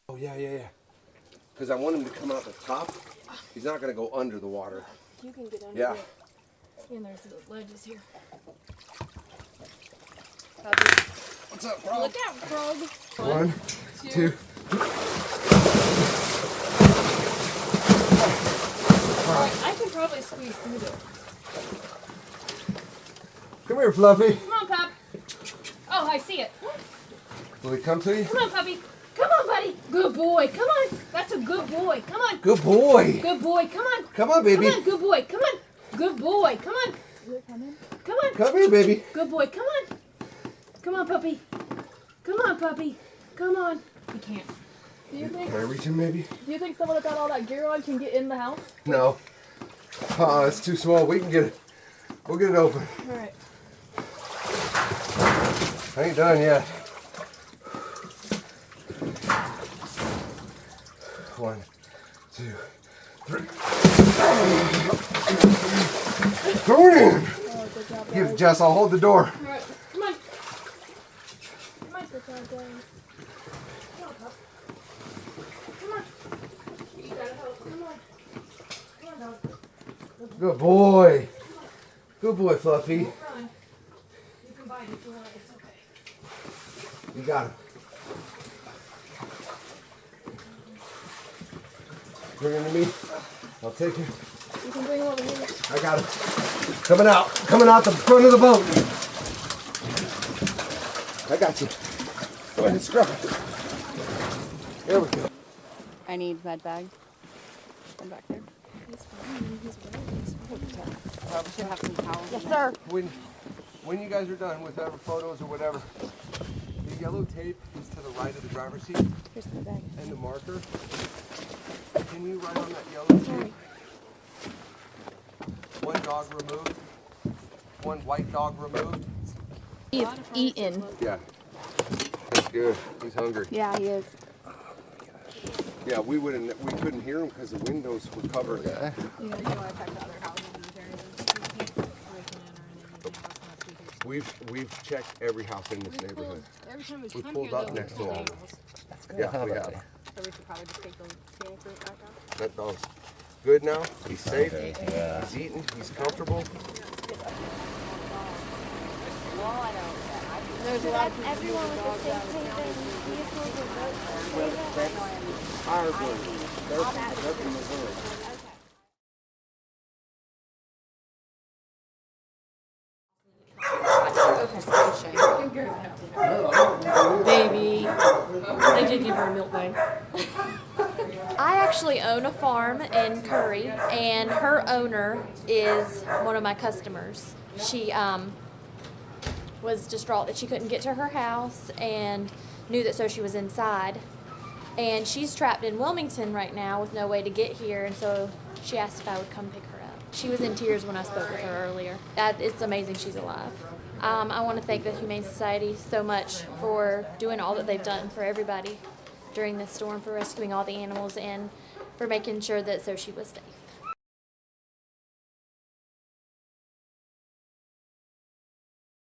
Oh, yeah. Because I want him to come out the top. He's not going to go under the water. You can get under Yeah. it. And there's the ledges here. What's up, Frog? Look out, Frog. One, two. Alright, I can probably squeeze through there. Come here, Fluffy. Come on, Pop. Oh, I see it. Will he come to you? Come on, puppy. Come on, buddy. Good boy. Come on. That's a good boy. Come on. Good boy. Good boy. Come on. Come on, baby. Come on, good boy. Come on. Good boy. Come on. Come on. Come here, baby. Good boy. Come on. Come on, puppy. Come on, puppy. Come on. You can't. Do you think? Can I reach him, maybe? Do you think someone that got all that gear on can get in the house? No. It's too small. We can get it. We'll get it open. All right. I ain't done yet. One, two, three. Throw it in. Oh, good job, Give it, guys. Jess. I'll hold the door. All right. Come on. Come on. Good job, guys. Come on, pup. Come on. You gotta help. Come on. Come on, dog. Good boy. Good boy, Fluffy. Fine. You can bite if you want. It's okay. You got him. Bring him to me. I'll take him. You can bring him over here. I got him. Coming out the front of the boat. I got you. Go ahead and scrub it. There we go. I need med bag. Come back there. We should have some towels. Yes, sir. When you guys are done with whatever photos or whatever, the yellow tape is to the right of the driver's seat. Here's the bag. And the marker. Can you write on that yellow tape? One dog removed. One white dog removed. He's eaten. Yeah. That's good. He's hungry. Yeah, he is. Yeah, we couldn't hear him because the windows were covered. You want to check the other houses? We've checked every house in this neighborhood. Every time we We come pulled here, up though, next to all of them. That's Yeah, we have. So we should probably just take the scanning fruit back out. That dog's good now. He's safe. He's eating. He's comfortable. There's a lot of Everyone with the safe haven vehicles or boats. Baby. They did give her a milk bag. I actually own a farm in Curry, and her owner is one of my customers. She was distraught that she couldn't get to her house and knew that she was inside. And she's trapped in Wilmington right now with no way to get here, and so she asked if I would come pick her up. She was in tears when I spoke with her earlier. It's amazing she's alive. I want to thank the Humane Society so much for doing all that they've done for everybody during this storm, for rescuing all the animals, and for making sure that she was safe.